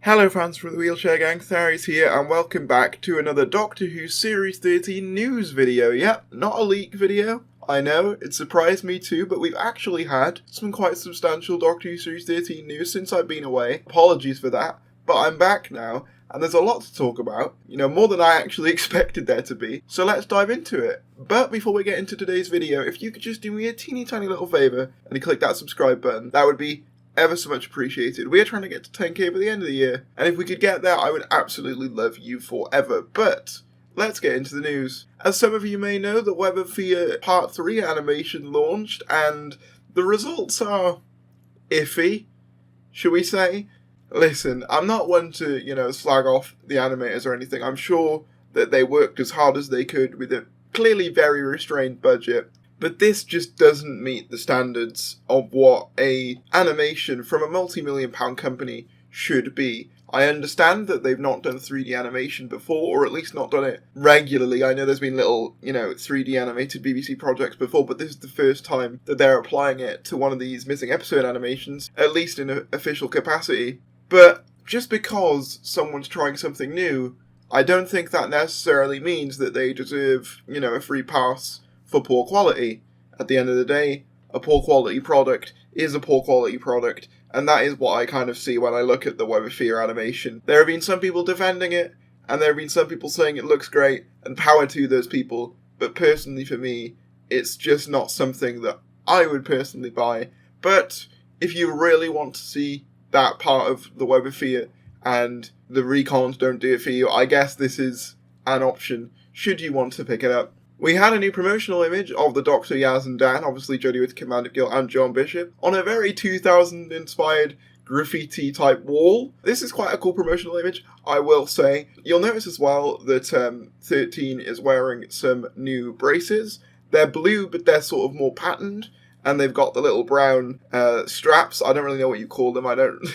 Hello fans from the Wheelchair Gang, Tharries here, and welcome back to another Doctor Who Series 13 news video. Yep, not a leak video. I know, it surprised me too, but we've actually had some quite substantial Doctor Who Series 13 news since I've been away. Apologies for that, but I'm back now, and there's a lot to talk about. You know, more than I actually expected there to be. So let's dive into it. But before we get into today's video, if you could just do me a teeny tiny little favour and click that subscribe button, that would be ever so much appreciated. We are trying to get to 10k by the end of the year, and if we could get there, I would absolutely love you forever. But let's get into the news. As some of you may know, the Web of Fear Part 3 animation launched, and the results are iffy, shall we say? Listen, I'm not one to, slag off the animators or anything. I'm sure that they worked as hard as they could with a clearly very restrained budget. But this just doesn't meet the standards of what a animation from a multi-million-pound company should be. I understand that they've not done 3D animation before, or at least not done it regularly. I know there's been little, 3D animated BBC projects before, but this is the first time that they're applying it to one of these missing episode animations, at least in an official capacity. But just because someone's trying something new, I don't think that necessarily means that they deserve, a free pass for poor quality. At the end of the day, a poor quality product is a poor quality product, and that is what I kind of see when I look at the Web of Fear animation. There have been some people defending it, and there have been some people saying it looks great, and power to those people, but personally for me, it's just not something that I would personally buy. But if you really want to see that part of the Web of Fear, and the recons don't do it for you, I guess this is an option, should you want to pick it up. We had a new promotional image of the Doctor, Yaz and Dan, obviously Jodie Whittaker, Amanda Gill and John Bishop, on a very 2000-inspired graffiti-type wall. This is quite a cool promotional image, I will say. You'll notice as well that 13 is wearing some new braces. They're blue, but they're sort of more patterned, and they've got the little brown straps. I don't really know what you call them. I don't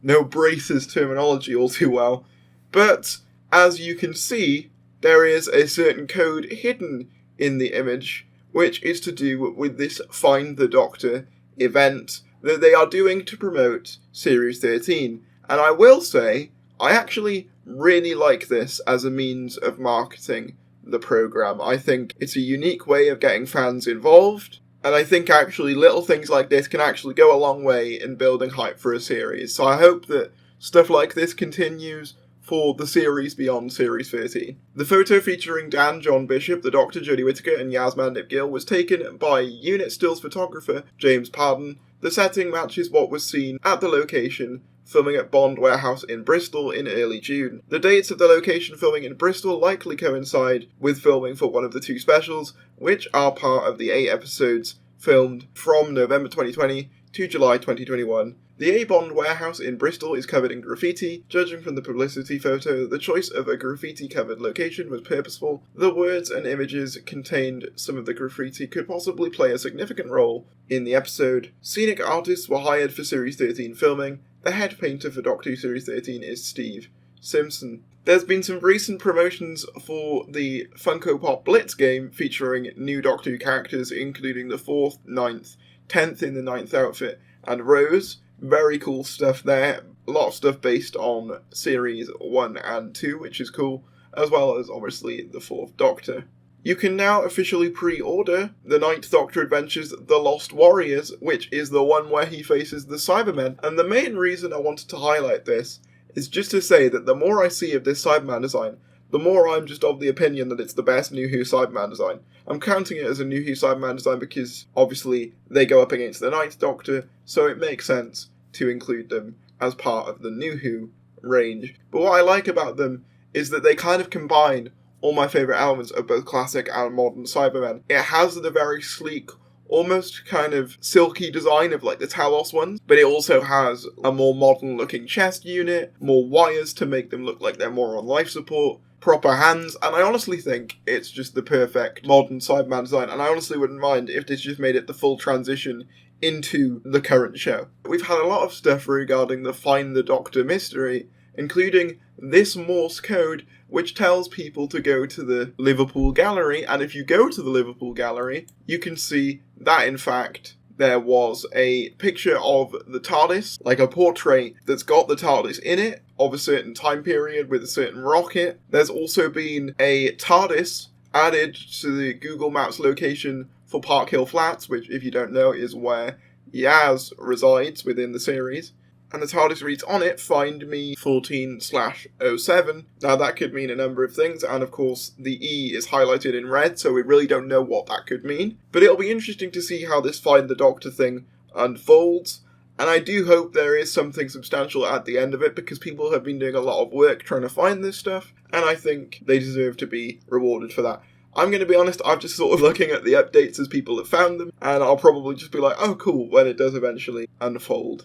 know braces terminology all too well. But, as you can see, there is a certain code hidden in the image, which is to do with this Find the Doctor event that they are doing to promote Series 13. And I will say, I actually really like this as a means of marketing the programme. I think it's a unique way of getting fans involved, and I think actually little things like this can actually go a long way in building hype for a series. So I hope that stuff like this continues for the series beyond Series 13. The photo featuring Dan, John Bishop, the Doctor, Jodie Whittaker and Yaz Mandip Gill was taken by unit stills photographer James Pardon. The setting matches what was seen at the location filming at Bond Warehouse in Bristol in early June. The dates of the location filming in Bristol likely coincide with filming for one of the two specials, which are part of the 8 episodes filmed from November 2020 to July 2021. The A Bond Warehouse in Bristol is covered in graffiti. Judging from the publicity photo, the choice of a graffiti-covered location was purposeful. The words and images contained some of the graffiti could possibly play a significant role in the episode. Scenic artists were hired for Series 13 filming. The head painter for Doctor Who Series 13 is Steve Simpson. There's been some recent promotions for the Funko Pop Blitz game featuring new Doctor Who characters, including the 4th, 9th, 10th in the 9th outfit, and Rose. Very cool stuff there. A lot of stuff based on Series 1 and 2, which is cool, as well as obviously the 4th Doctor. You can now officially pre-order the 9th Doctor Adventures The Lost Warriors, which is the one where he faces the Cybermen. And the main reason I wanted to highlight this is just to say that the more I see of this Cyberman design, the more I'm just of the opinion that it's the best New Who Cyberman design. I'm counting it as a New Who Cyberman design because, obviously, they go up against the 9th Doctor, so it makes sense to include them as part of the New Who range. But what I like about them is that they kind of combine all my favourite elements of both classic and modern Cybermen. It has the very sleek, almost kind of silky design of like the Talos ones, but it also has a more modern looking chest unit, more wires to make them look like they're more on life support, proper hands, and I honestly think it's just the perfect modern Cyberman design, and I honestly wouldn't mind if this just made it the full transition into the current show. We've had a lot of stuff regarding the Find the Doctor mystery, including this Morse code which tells people to go to the Liverpool Gallery, and if you go to the Liverpool Gallery, you can see that in fact there was a picture of the TARDIS, like a portrait that's got the TARDIS in it, of a certain time period with a certain rocket. There's also been a TARDIS added to the Google Maps location for Park Hill Flats, which, if you don't know, is where Yaz resides within the series. And the TARDIS reads on it, "Find me 14/07. Now that could mean a number of things, and of course the E is highlighted in red, so we really don't know what that could mean. But it'll be interesting to see how this Find the Doctor thing unfolds, and I do hope there is something substantial at the end of it, because people have been doing a lot of work trying to find this stuff, and I think they deserve to be rewarded for that. I'm going to be honest, I'm just sort of looking at the updates as people have found them, and I'll probably just be like, oh cool, when it does eventually unfold.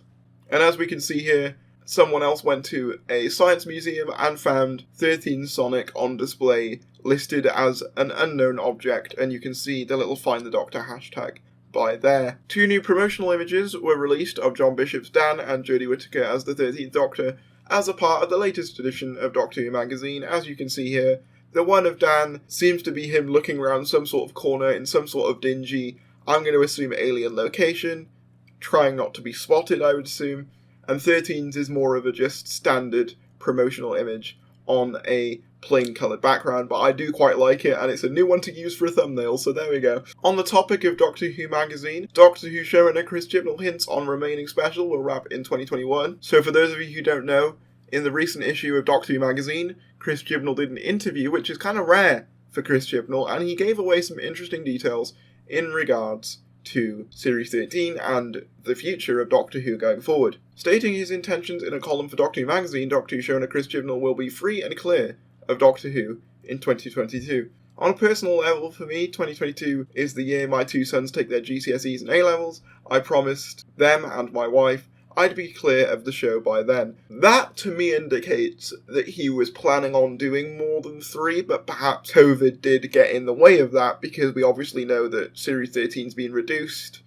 And as we can see here, someone else went to a science museum and found 13 Sonic on display, listed as an unknown object, and you can see the little Find the Doctor hashtag by there. 2 new promotional images were released of John Bishop's Dan and Jodie Whittaker as the 13th Doctor, as a part of the latest edition of Doctor Who magazine. As you can see here, the one of Dan seems to be him looking around some sort of corner in some sort of dingy, I'm going to assume alien location, trying not to be spotted, I would assume, and 13's is more of a just standard promotional image on a plain coloured background, but I do quite like it, and it's a new one to use for a thumbnail, so there we go. On the topic of Doctor Who magazine, Doctor Who showrunner Chris Chibnall hints on remaining special will wrap in 2021. So for those of you who don't know, in the recent issue of Doctor Who magazine, Chris Chibnall did an interview, which is kind of rare for Chris Chibnall, and he gave away some interesting details in regards to Series 13 and the future of Doctor Who going forward. Stating his intentions in a column for Doctor Who magazine, Doctor Who showrunner Chris Chibnall will be free and clear of Doctor Who in 2022. On a personal level, for me, 2022 is the year my 2 sons take their GCSEs and A-levels. I promised them and my wife I'd be clear of the show by then. That, to me, indicates that he was planning on doing more than 3, but perhaps COVID did get in the way of that, because we obviously know that Series 13's been reduced,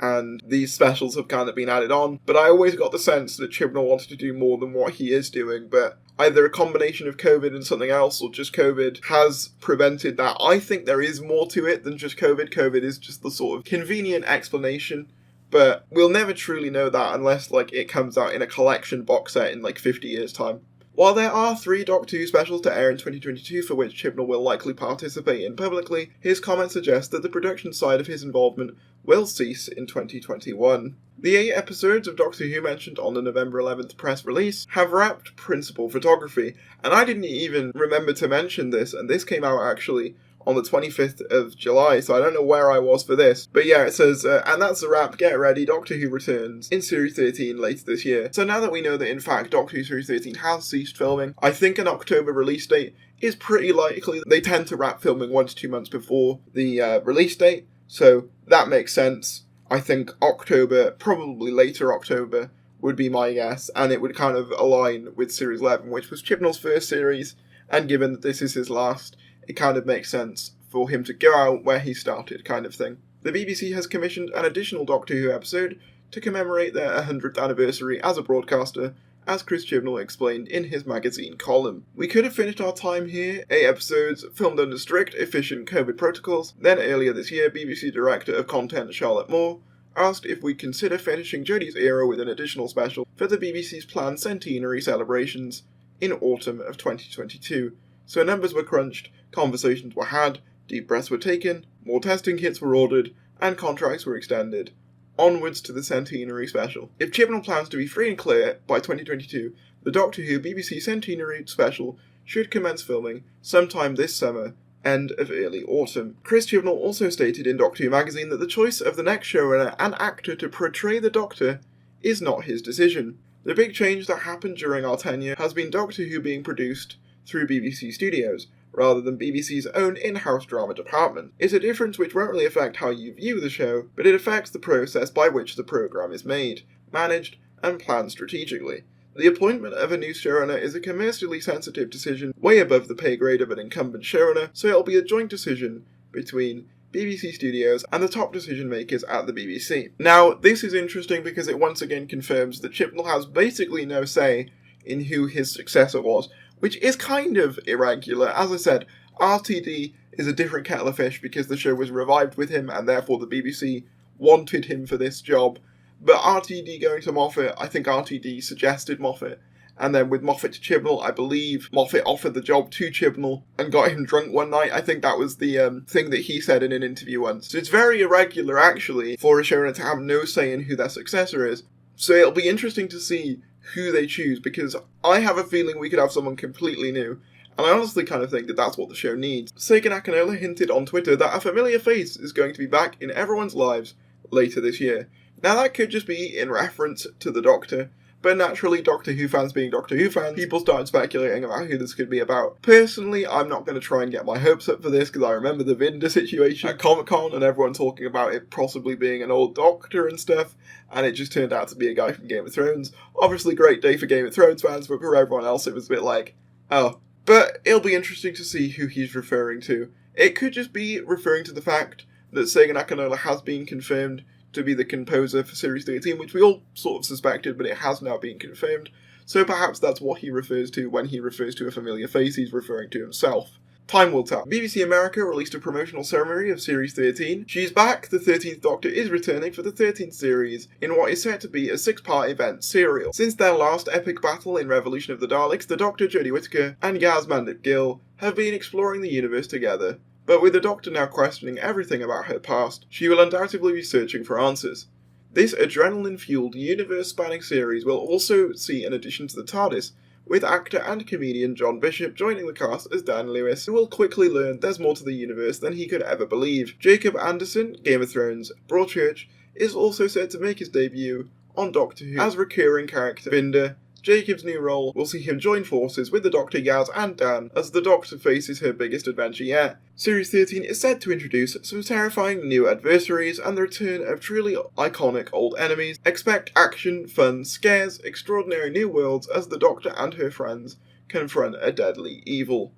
and these specials have kind of been added on. But I always got the sense that Chibnall wanted to do more than what he is doing, but either a combination of COVID and something else, or just COVID, has prevented that. I think there is more to it than just COVID. COVID is just the sort of convenient explanation. But we'll never truly know that unless, it comes out in a collection box set in, 50 years' time. While there are 3 Doctor Who specials to air in 2022 for which Chibnall will likely participate in publicly, his comments suggest that the production side of his involvement will cease in 2021. The 8 episodes of Doctor Who mentioned on the November 11th press release have wrapped principal photography, and I didn't even remember to mention this, and this came out actually on the 25th of July, so I don't know where I was for this. But yeah, it says, and that's the wrap, get ready, Doctor Who returns in Series 13 later this year. So now that we know that in fact Doctor Who Series 13 has ceased filming, I think an October release date is pretty likely. They tend to wrap filming 1 to 2 months before the release date, so that makes sense. I think October, probably later October, would be my guess, and it would kind of align with Series 11, which was Chibnall's first series, and given that this is his last, it kind of makes sense for him to go out where he started, kind of thing. The BBC has commissioned an additional Doctor Who episode to commemorate their 100th anniversary as a broadcaster, as Chris Chibnall explained in his magazine column. We could have finished our time here, 8 episodes filmed under strict, efficient COVID protocols. Then earlier this year, BBC Director of Content Charlotte Moore asked if we'd consider finishing Jodie's era with an additional special for the BBC's planned centenary celebrations in autumn of 2022. So numbers were crunched, conversations were had, deep breaths were taken, more testing kits were ordered, and contracts were extended. Onwards to the centenary special. If Chibnall plans to be free and clear by 2022, the Doctor Who BBC centenary special should commence filming sometime this summer, end of early autumn. Chris Chibnall also stated in Doctor Who magazine that the choice of the next showrunner and actor to portray the Doctor is not his decision. The big change that happened during our tenure has been Doctor Who being produced through BBC Studios, rather than BBC's own in-house drama department. It's a difference which won't really affect how you view the show, but it affects the process by which the programme is made, managed, and planned strategically. The appointment of a new showrunner is a commercially sensitive decision way above the pay grade of an incumbent showrunner, so it'll be a joint decision between BBC Studios and the top decision makers at the BBC. Now, this is interesting because it once again confirms that Chibnall has basically no say in who his successor was, which is kind of irregular. As I said, RTD is a different kettle of fish because the show was revived with him and therefore the BBC wanted him for this job. But RTD going to Moffat, I think RTD suggested Moffat. And then with Moffat to Chibnall, I believe Moffat offered the job to Chibnall and got him drunk one night. I think that was the thing that he said in an interview once. So it's very irregular, actually, for a showrunner to have no say in who their successor is. So it'll be interesting to see who they choose, because I have a feeling we could have someone completely new. And I honestly kind of think that that's what the show needs. Sega Nakanola hinted on Twitter that a familiar face is going to be back in everyone's lives later this year. Now that could just be in reference to the Doctor, but naturally, Doctor Who fans being Doctor Who fans, people started speculating about who this could be about. Personally, I'm not going to try and get my hopes up for this, because I remember the Vinda situation at Comic-Con and everyone talking about it possibly being an old Doctor and stuff, and it just turned out to be a guy from Game of Thrones. Obviously, great day for Game of Thrones fans, but for everyone else, it was a bit like, oh. But it'll be interesting to see who he's referring to. It could just be referring to the fact that Sega Nakanola has been confirmed to be the composer for Series 13, which we all sort of suspected, but it has now been confirmed. So perhaps that's what he refers to when he refers to a familiar face, he's referring to himself. Time will tell. BBC America released a promotional ceremony of Series 13. She's back, the 13th Doctor is returning for the 13th series in what is set to be a 6-part event serial. Since their last epic battle in Revolution of the Daleks, the Doctor, Jodie Whittaker, and Yaz Mandip-Gill have been exploring the universe together. But with the Doctor now questioning everything about her past, she will undoubtedly be searching for answers. This adrenaline-fueled, universe-spanning series will also see an addition to the TARDIS, with actor and comedian John Bishop joining the cast as Dan Lewis, who will quickly learn there's more to the universe than he could ever believe. Jacob Anderson, Game of Thrones, Broadchurch, is also set to make his debut on Doctor Who as recurring character Vinda. Jacob's new role will see him join forces with the Doctor, Yaz and Dan as the Doctor faces her biggest adventure yet. Series 13 is set to introduce some terrifying new adversaries and the return of truly iconic old enemies. Expect action, fun, scares, extraordinary new worlds as the Doctor and her friends confront a deadly evil.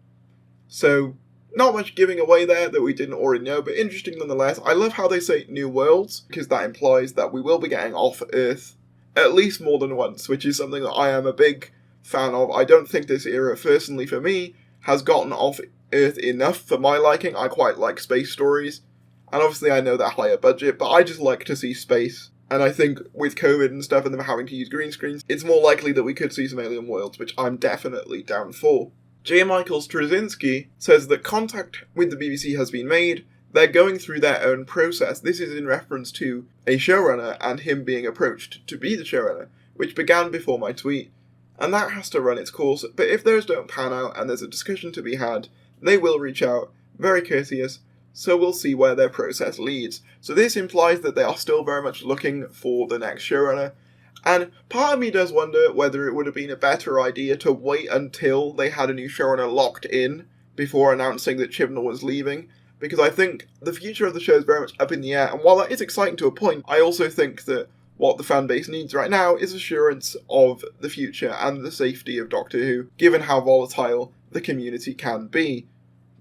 So, not much giving away there that we didn't already know, but interesting nonetheless. I love how they say new worlds, because that implies that we will be getting off Earth at least more than once, which is something that I am a big fan of. I don't think this era, personally for me, has gotten off Earth enough for my liking. I quite like space stories, and obviously I know they're higher budget, but I just like to see space. And I think with COVID and stuff and them having to use green screens, it's more likely that we could see some alien worlds, which I'm definitely down for. J. Michael Straczynski says that contact with the BBC has been made. They're going through their own process. This is in reference to a showrunner and him being approached to be the showrunner, which began before my tweet. And that has to run its course, but if those don't pan out and there's a discussion to be had, they will reach out, very courteous, so we'll see where their process leads. So this implies that they are still very much looking for the next showrunner, and part of me does wonder whether it would have been a better idea to wait until they had a new showrunner locked in before announcing that Chibnall was leaving, because I think the future of the show is very much up in the air, and while that is exciting to a point, I also think that what the fan base needs right now is assurance of the future and the safety of Doctor Who, given how volatile the community can be.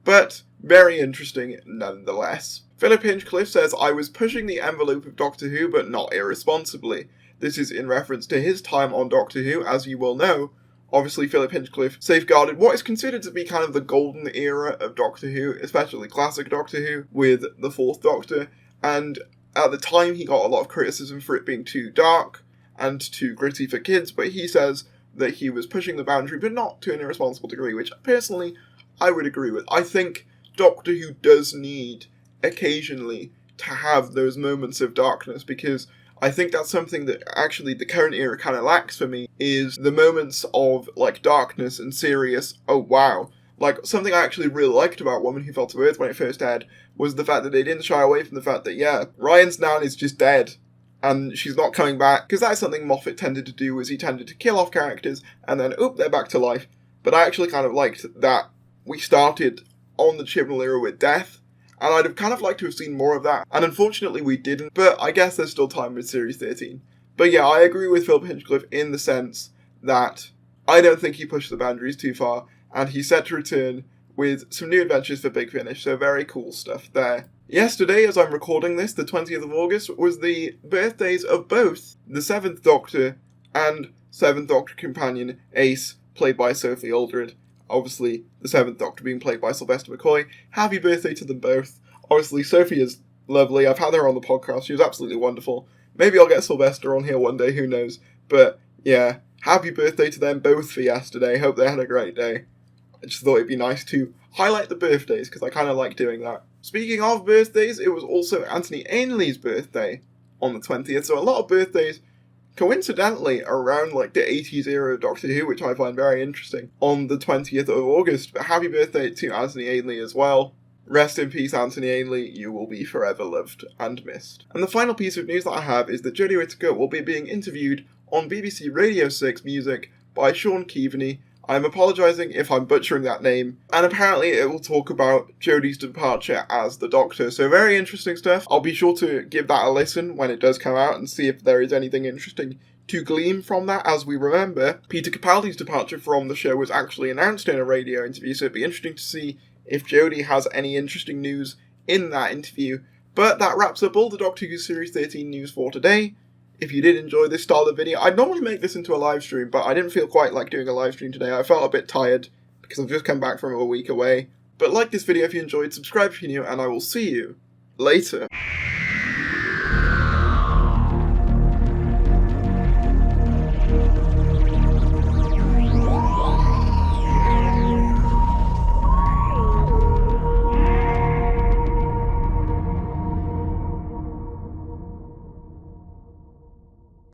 But very interesting nonetheless. Philip Hinchcliffe says, I was pushing the envelope of Doctor Who, but not irresponsibly. This is in reference to his time on Doctor Who, as you will know. Obviously, Philip Hinchcliffe safeguarded what is considered to be kind of the golden era of Doctor Who, especially classic Doctor Who, with the Fourth Doctor, and at the time he got a lot of criticism for it being too dark and too gritty for kids, but he says that he was pushing the boundary, but not to an irresponsible degree, which personally I would agree with. I think Doctor Who does need, occasionally, to have those moments of darkness, because I think that's something that actually the current era kind of lacks for me, is the moments of, like, darkness and serious, oh wow. Like, something I actually really liked about Woman Who Fell to Earth when it first aired was the fact that they didn't shy away from the fact that, yeah, Ryan's Nan is just dead, and she's not coming back, because that's something Moffat tended to do, was he tended to kill off characters, and then, oop, they're back to life. But I actually kind of liked that we started on the Chibnall era with death, and I'd have kind of liked to have seen more of that. And unfortunately we didn't, but I guess there's still time with Series 13. But yeah, I agree with Philip Hinchcliffe in the sense that I don't think he pushed the boundaries too far, and he's set to return with some new adventures for Big Finish, so very cool stuff there. Yesterday, as I'm recording this, the 20th of August, was the birthdays of both the 7th Doctor and 7th Doctor companion Ace, played by Sophie Aldred. Obviously, the 7th Doctor being played by Sylvester McCoy. Happy birthday to them both. Obviously, Sophie has lovely. I've had her on the podcast. She was absolutely wonderful. Maybe I'll get Sylvester on here one day, who knows. But yeah, happy birthday to them both for yesterday. Hope they had a great day. I just thought it'd be nice to highlight the birthdays, because I kind of like doing that. Speaking of birthdays, it was also Anthony Ainley's birthday on the 20th, so a lot of birthdays, coincidentally, around like the 80s era of Doctor Who, which I find very interesting, on the 20th of August. But happy birthday to Anthony Ainley as well. Rest in peace, Anthony Ainley. You will be forever loved and missed. And the final piece of news that I have is that Jodie Whittaker will be being interviewed on BBC Radio 6 Music by Sean Keaveney. I'm apologising if I'm butchering that name, and apparently it will talk about Jodie's departure as the Doctor, so very interesting stuff. I'll be sure to give that a listen when it does come out and see if there is anything interesting to glean from that. As we remember, Peter Capaldi's departure from the show was actually announced in a radio interview, so it'd be interesting to see if Jodie has any interesting news in that interview. But that wraps up all the Doctor Who Series 13 news for today. If you did enjoy this style of video, I'd normally make this into a live stream, but I didn't feel quite like doing a live stream today. I felt a bit tired because I've just come back from a week away. But like this video if you enjoyed, subscribe if you're new, and I will see you later.